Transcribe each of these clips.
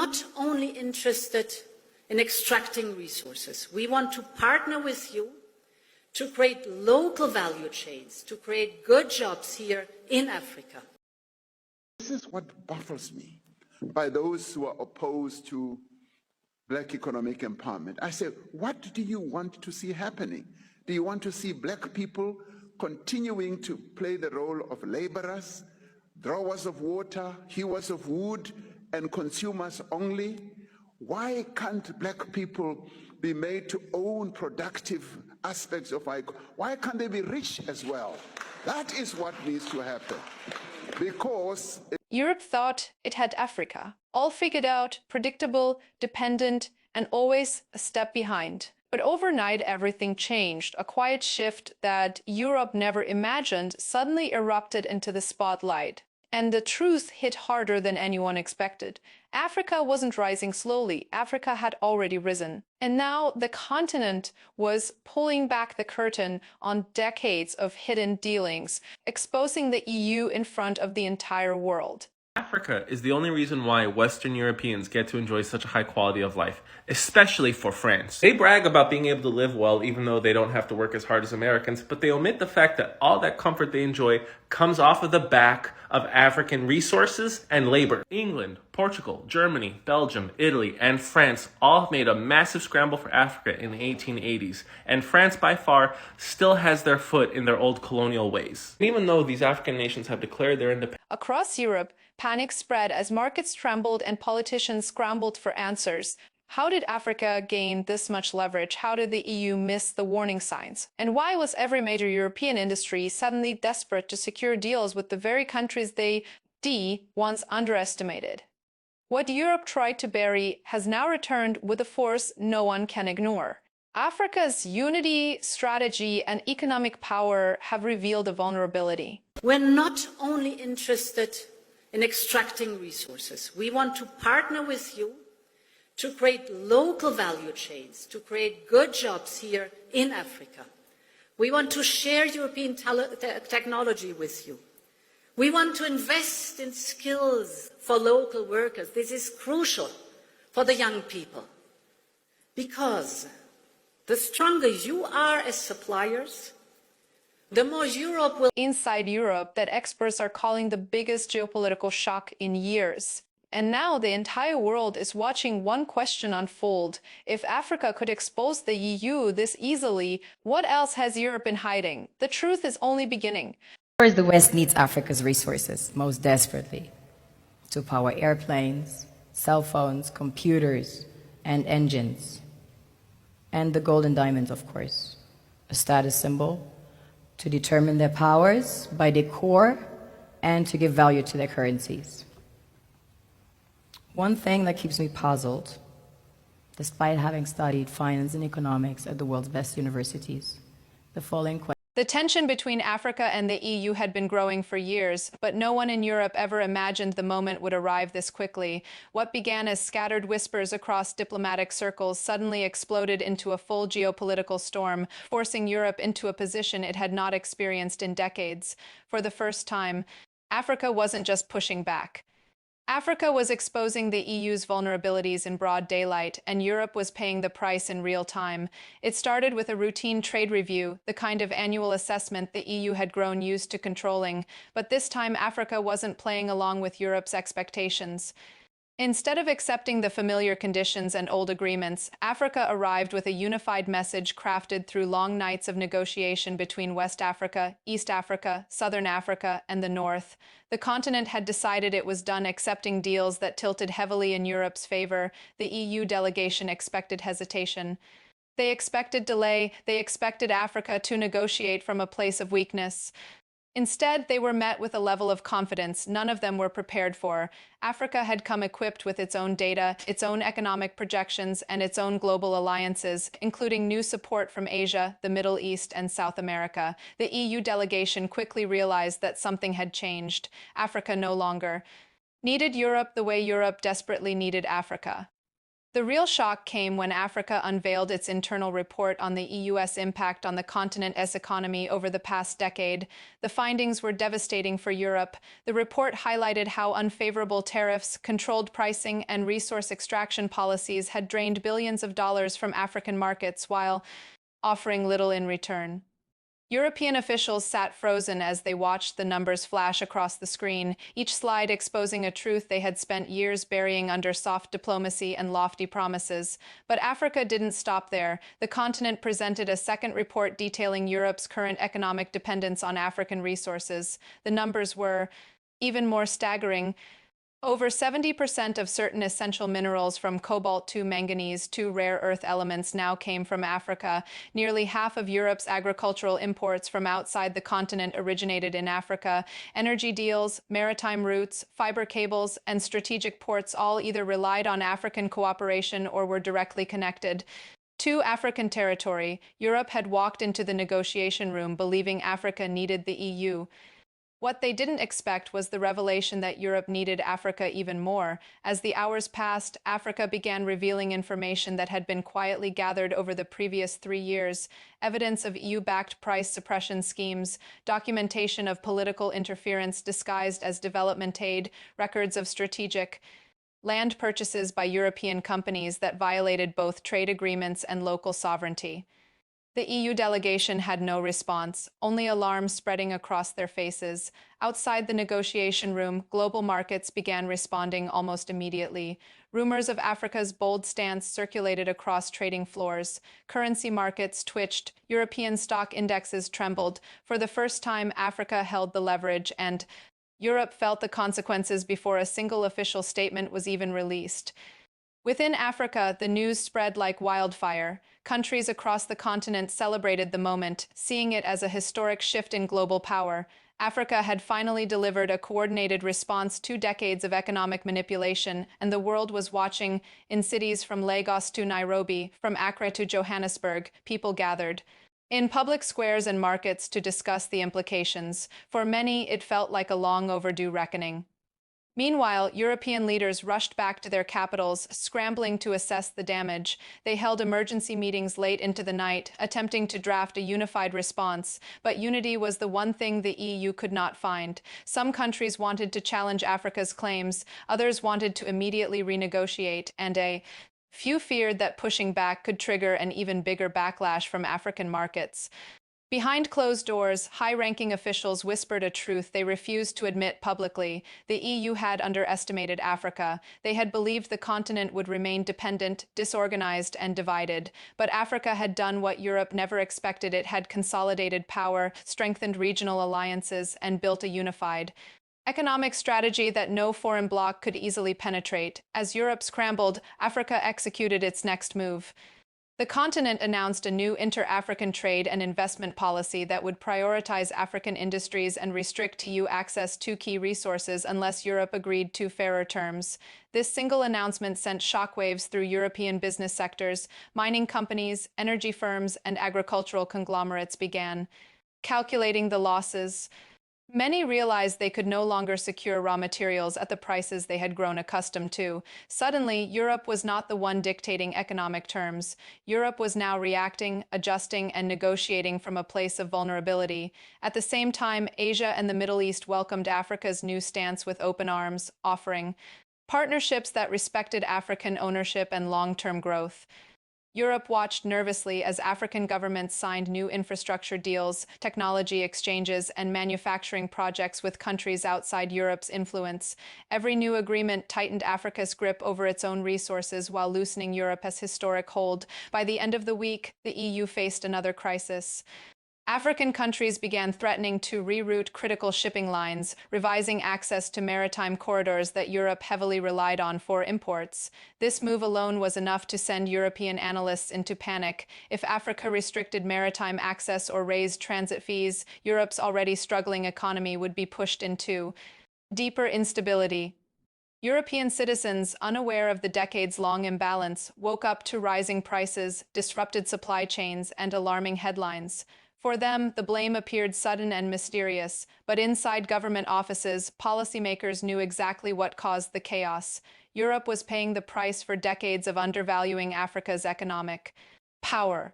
not only interested in extracting resources. We want to partner with you to create local value chains, to create good jobs here in Africa. This is what baffles me by those who are opposed to Black economic empowerment. I say, what do you want to see happening? Do you want to see Black people continuing to play the role of laborers, drawers of water, hewers of wood, and consumers only? Why can't Black people be made to own productive aspects of our economy? Why can't they be rich as well? That is what needs to happen. Because Europe thought it had Africa, all figured out, predictable, dependent, and always a step behind. But overnight, everything changed. A quiet shift that Europe never imagined suddenly erupted into the spotlight. And the truth hit harder than anyone expected. Africa wasn't rising slowly. Africa had already risen. And now the continent was pulling back the curtain on decades of hidden dealings, exposing the EU in front of the entire world. Africa is the only reason why Western Europeans get to enjoy such a high quality of life, especially for France. They brag about being able to live well even though they don't have to work as hard as Americans, but they omit the fact that all that comfort they enjoy comes off of the back of African resources and labor. England, Portugal, Germany, Belgium, Italy, and France all made a massive scramble for Africa in the 1880s, and France by far still has their foot in their old colonial ways. Even though these African nations have declared their independence. Across Europe, panic spread as markets trembled and politicians scrambled for answers. How did Africa gain this much leverage? How did the EU miss the warning signs? And why was every major European industry suddenly desperate to secure deals with the very countries they once underestimated? What Europe tried to bury has now returned with a force no one can ignore. Africa's unity, strategy, and economic power have revealed a vulnerability. We're not only interested in extracting resources. We want to partner with you to create local value chains, to create good jobs here in Africa. We want to share European technology with you. We want to invest in skills for local workers. This is crucial for the young people, because the stronger you are as suppliers, the more Europe will... Inside Europe, that experts are calling the biggest geopolitical shock in years. And now the entire world is watching one question unfold. If Africa could expose the EU this easily, what else has Europe been hiding? The truth is only beginning. Of course, the West needs Africa's resources most desperately to power airplanes, cell phones, computers, and engines. And the gold and diamonds, of course, a status symbol to determine their powers by their core and to give value to their currencies. One thing that keeps me puzzled, despite having studied finance and economics at the world's best universities, the following question. The tension between Africa and the EU had been growing for years, but no one in Europe ever imagined the moment would arrive this quickly. What began as scattered whispers across diplomatic circles suddenly exploded into a full geopolitical storm, forcing Europe into a position it had not experienced in decades. For the first time, Africa wasn't just pushing back. Africa was exposing the EU's vulnerabilities in broad daylight, and Europe was paying the price in real time. It started with a routine trade review, the kind of annual assessment the EU had grown used to controlling. But this time, Africa wasn't playing along with Europe's expectations. Instead of accepting the familiar conditions and old agreements, Africa arrived with a unified message crafted through long nights of negotiation between West Africa, East Africa, Southern Africa, and the North. The continent had decided it was done accepting deals that tilted heavily in Europe's favor. The EU delegation expected hesitation. They expected delay. They expected Africa to negotiate from a place of weakness. Instead, they were met with a level of confidence none of them were prepared for. Africa had come equipped with its own data, its own economic projections, and its own global alliances, including new support from Asia, the Middle East, and South America. The EU delegation quickly realized that something had changed. Africa no longer needed Europe the way Europe desperately needed Africa. The real shock came when Africa unveiled its internal report on the EU's impact on the continent's economy over the past decade. The findings were devastating for Europe. The report highlighted how unfavorable tariffs, controlled pricing, and resource extraction policies had drained billions of dollars from African markets while offering little in return. European officials sat frozen as they watched the numbers flash across the screen, each slide exposing a truth they had spent years burying under soft diplomacy and lofty promises. But Africa didn't stop there. The continent presented a second report detailing Europe's current economic dependence on African resources. The numbers were even more staggering. Over 70% of certain essential minerals, from cobalt to manganese to rare earth elements, now came from Africa. Nearly half of Europe's agricultural imports from outside the continent originated in Africa. Energy deals, maritime routes, fiber cables, and strategic ports all either relied on African cooperation or were directly connected to African territory. Europe had walked into the negotiation room believing Africa needed the EU. What they didn't expect was the revelation that Europe needed Africa even more. As the hours passed, Africa began revealing information that had been quietly gathered over the previous 3 years: evidence of EU-backed price suppression schemes, documentation of political interference disguised as development aid, records of strategic land purchases by European companies that violated both trade agreements and local sovereignty. The EU delegation had no response, only alarm spreading across their faces. Outside the negotiation room, global markets began responding almost immediately. Rumors of Africa's bold stance circulated across trading floors. Currency markets twitched, European stock indexes trembled. For the first time, Africa held the leverage, and Europe felt the consequences before a single official statement was even released. Within Africa, the news spread like wildfire. Countries across the continent celebrated the moment, seeing it as a historic shift in global power. Africa had finally delivered a coordinated response to decades of economic manipulation, and the world was watching. In cities from Lagos to Nairobi, from Accra to Johannesburg, people gathered in public squares and markets to discuss the implications. For many, it felt like a long overdue reckoning. Meanwhile, European leaders rushed back to their capitals, scrambling to assess the damage. They held emergency meetings late into the night, attempting to draft a unified response. But unity was the one thing the EU could not find. Some countries wanted to challenge Africa's claims, others wanted to immediately renegotiate, and a few feared that pushing back could trigger an even bigger backlash from African markets. Behind closed doors, high-ranking officials whispered a truth they refused to admit publicly. The EU had underestimated Africa. They had believed the continent would remain dependent, disorganized, and divided. But Africa had done what Europe never expected. It had consolidated power, strengthened regional alliances, and built a unified economic strategy that no foreign bloc could easily penetrate. As Europe scrambled, Africa executed its next move. The continent announced a new inter-African trade and investment policy that would prioritize African industries and restrict EU access to key resources unless Europe agreed to fairer terms. This single announcement sent shockwaves through European business sectors. Mining companies, energy firms, and agricultural conglomerates began calculating the losses. Many realized they could no longer secure raw materials at the prices they had grown accustomed to. Suddenly, Europe was not the one dictating economic terms. Europe was now reacting, adjusting, and negotiating from a place of vulnerability. At the same time, Asia and the Middle East welcomed Africa's new stance with open arms, offering partnerships that respected African ownership and long-term growth. Europe watched nervously as African governments signed new infrastructure deals, technology exchanges, and manufacturing projects with countries outside Europe's influence. Every new agreement tightened Africa's grip over its own resources while loosening Europe's historic hold. By the end of the week, the EU faced another crisis. African countries began threatening to reroute critical shipping lines, revising access to maritime corridors that Europe heavily relied on for imports. This move alone was enough to send European analysts into panic. If Africa restricted maritime access or raised transit fees, Europe's already struggling economy would be pushed into deeper instability. European citizens, unaware of the decades-long imbalance, woke up to rising prices, disrupted supply chains, and alarming headlines. For them, the blame appeared sudden and mysterious, but inside government offices, policymakers knew exactly what caused the chaos. Europe was paying the price for decades of undervaluing Africa's economic power.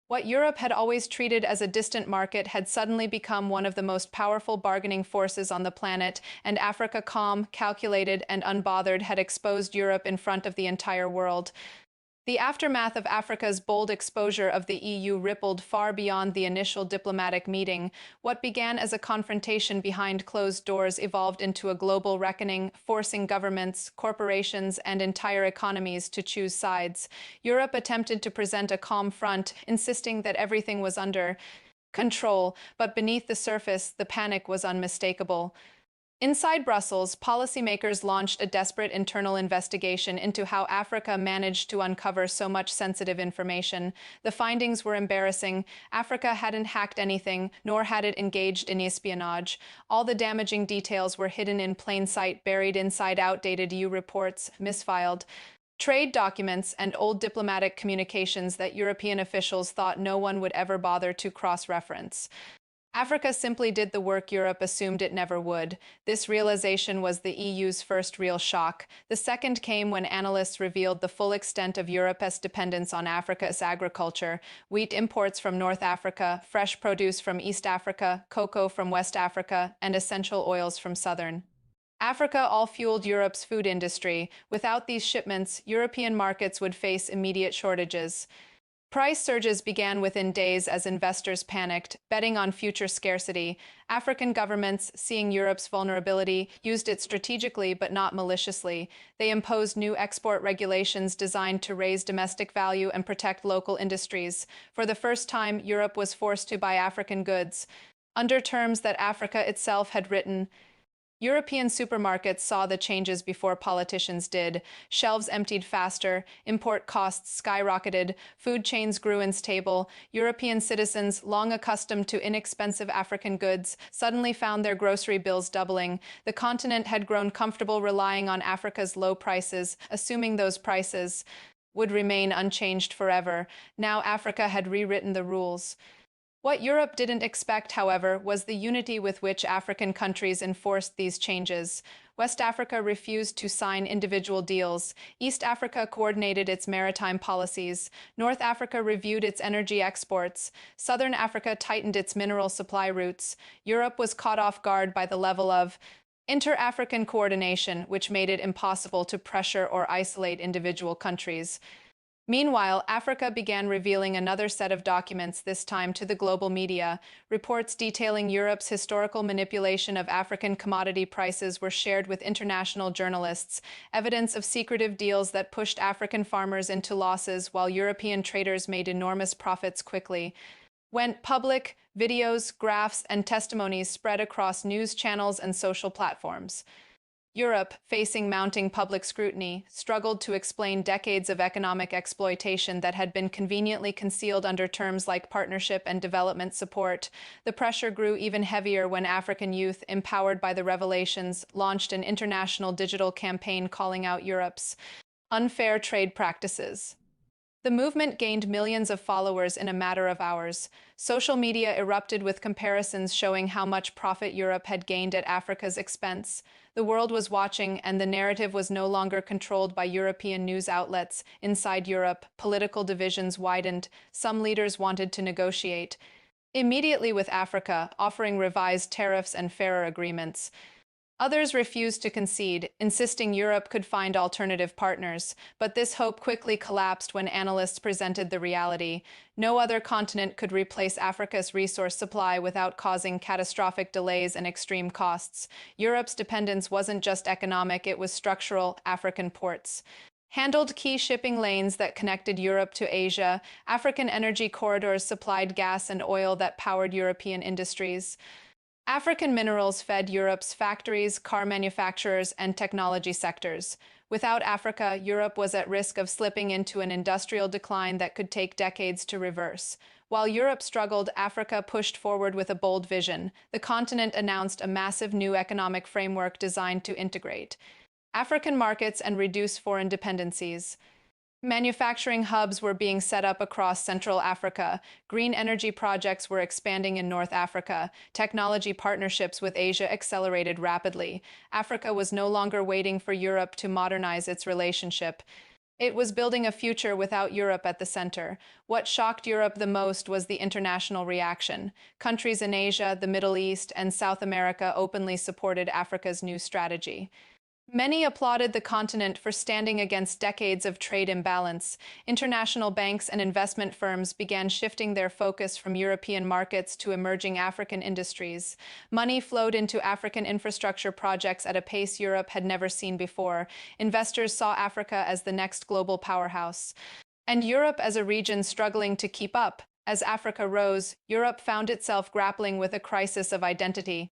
What Europe had always treated as a distant market had suddenly become one of the most powerful bargaining forces on the planet, and Africa, calm, calculated, and unbothered, had exposed Europe in front of the entire world. The aftermath of Africa's bold exposure of the EU rippled far beyond the initial diplomatic meeting. What began as a confrontation behind closed doors evolved into a global reckoning, forcing governments, corporations, and entire economies to choose sides. Europe attempted to present a calm front, insisting that everything was under control, but beneath the surface, the panic was unmistakable. Inside Brussels, policymakers launched a desperate internal investigation into how Africa managed to uncover so much sensitive information. The findings were embarrassing. Africa hadn't hacked anything, nor had it engaged in espionage. All the damaging details were hidden in plain sight, buried inside outdated EU reports, misfiled trade documents, and old diplomatic communications that European officials thought no one would ever bother to cross-reference. Africa simply did the work Europe assumed it never would. This realization was the EU's first real shock. The second came when analysts revealed the full extent of Europe's dependence on Africa's agriculture: wheat imports from North Africa, fresh produce from East Africa, cocoa from West Africa, and essential oils from Southern Africa all fueled Europe's food industry. Without these shipments, European markets would face immediate shortages. Price surges began within days as investors panicked, betting on future scarcity. African governments, seeing Europe's vulnerability, used it strategically but not maliciously. They imposed new export regulations designed to raise domestic value and protect local industries. For the first time, Europe was forced to buy African goods under terms that Africa itself had written. European supermarkets saw the changes before politicians did. Shelves emptied faster, import costs skyrocketed, food chains grew unstable. European citizens, long accustomed to inexpensive African goods, suddenly found their grocery bills doubling. The continent had grown comfortable relying on Africa's low prices, assuming those prices would remain unchanged forever. Now Africa had rewritten the rules. What Europe didn't expect, however, was the unity with which African countries enforced these changes. West Africa refused to sign individual deals. East Africa coordinated its maritime policies. North Africa reviewed its energy exports. Southern Africa tightened its mineral supply routes. Europe was caught off guard by the level of inter-African coordination, which made it impossible to pressure or isolate individual countries. Meanwhile, Africa began revealing another set of documents, this time to the global media. Reports detailing Europe's historical manipulation of African commodity prices were shared with international journalists. Evidence of secretive deals that pushed African farmers into losses while European traders made enormous profits quickly went public. Videos, graphs, and testimonies spread across news channels and social platforms. Europe, facing mounting public scrutiny, struggled to explain decades of economic exploitation that had been conveniently concealed under terms like partnership and development support. The pressure grew even heavier when African youth, empowered by the revelations, launched an international digital campaign calling out Europe's unfair trade practices. The movement gained millions of followers in a matter of hours. Social media erupted with comparisons showing how much profit Europe had gained at Africa's expense. The world was watching, and the narrative was no longer controlled by European news outlets. Inside Europe, political divisions widened. Some leaders wanted to negotiate immediately with Africa, offering revised tariffs and fairer agreements. Others refused to concede, insisting Europe could find alternative partners. But this hope quickly collapsed when analysts presented the reality. No other continent could replace Africa's resource supply without causing catastrophic delays and extreme costs. Europe's dependence wasn't just economic, it was structural. African ports handled key shipping lanes that connected Europe to Asia. African energy corridors supplied gas and oil that powered European industries. African minerals fed Europe's factories, car manufacturers, and technology sectors. Without Africa, Europe was at risk of slipping into an industrial decline that could take decades to reverse. While Europe struggled, Africa pushed forward with a bold vision. The continent announced a massive new economic framework designed to integrate African markets and reduce foreign dependencies. Manufacturing hubs were being set up across Central Africa. Green energy projects were expanding in North Africa. Technology partnerships with Asia accelerated rapidly. Africa was no longer waiting for Europe to modernize its relationship. It was building a future without Europe at the center. What shocked Europe the most was the international reaction. Countries in Asia, the Middle East, and South America openly supported Africa's new strategy. Many applauded the continent for standing against decades of trade imbalance. International banks and investment firms began shifting their focus from European markets to emerging African industries. Money flowed into African infrastructure projects at a pace Europe had never seen before. Investors saw Africa as the next global powerhouse, and Europe as a region struggling to keep up. As Africa rose, Europe found itself grappling with a crisis of identity.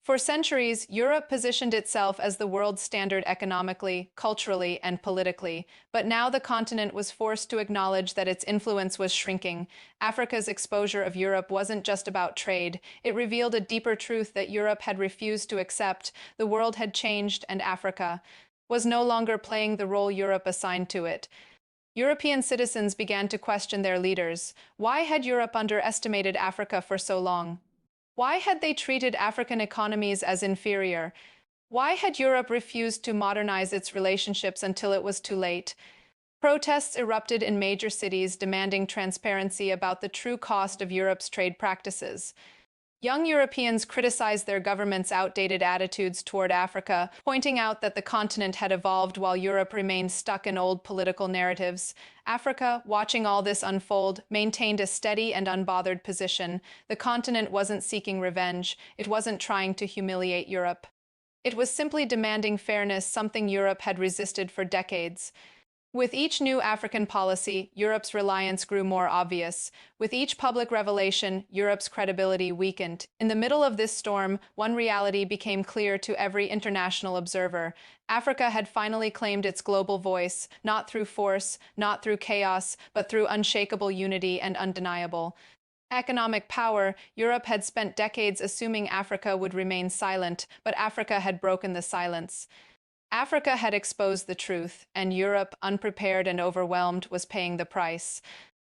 For centuries, Europe positioned itself as the world standard economically, culturally, and politically, but now the continent was forced to acknowledge that its influence was shrinking. Africa's exposure of Europe wasn't just about trade. It revealed a deeper truth that Europe had refused to accept. The world had changed, and Africa was no longer playing the role Europe assigned to it. European citizens began to question their leaders. Why had Europe underestimated Africa for so long? Why had they treated African economies as inferior? Why had Europe refused to modernize its relationships until it was too late? Protests erupted in major cities demanding transparency about the true cost of Europe's trade practices. Young Europeans criticized their government's outdated attitudes toward Africa, pointing out that the continent had evolved while Europe remained stuck in old political narratives. Africa, watching all this unfold, maintained a steady and unbothered position. The continent wasn't seeking revenge. It wasn't trying to humiliate Europe. It was simply demanding fairness, something Europe had resisted for decades. With each new African policy, Europe's reliance grew more obvious. With each public revelation, Europe's credibility weakened. In the middle of this storm, one reality became clear to every international observer. Africa had finally claimed its global voice, not through force, not through chaos, but through unshakable unity and undeniable economic power. Europe had spent decades assuming Africa would remain silent, but Africa had broken the silence. Africa had exposed the truth, and Europe, unprepared and overwhelmed, was paying the price.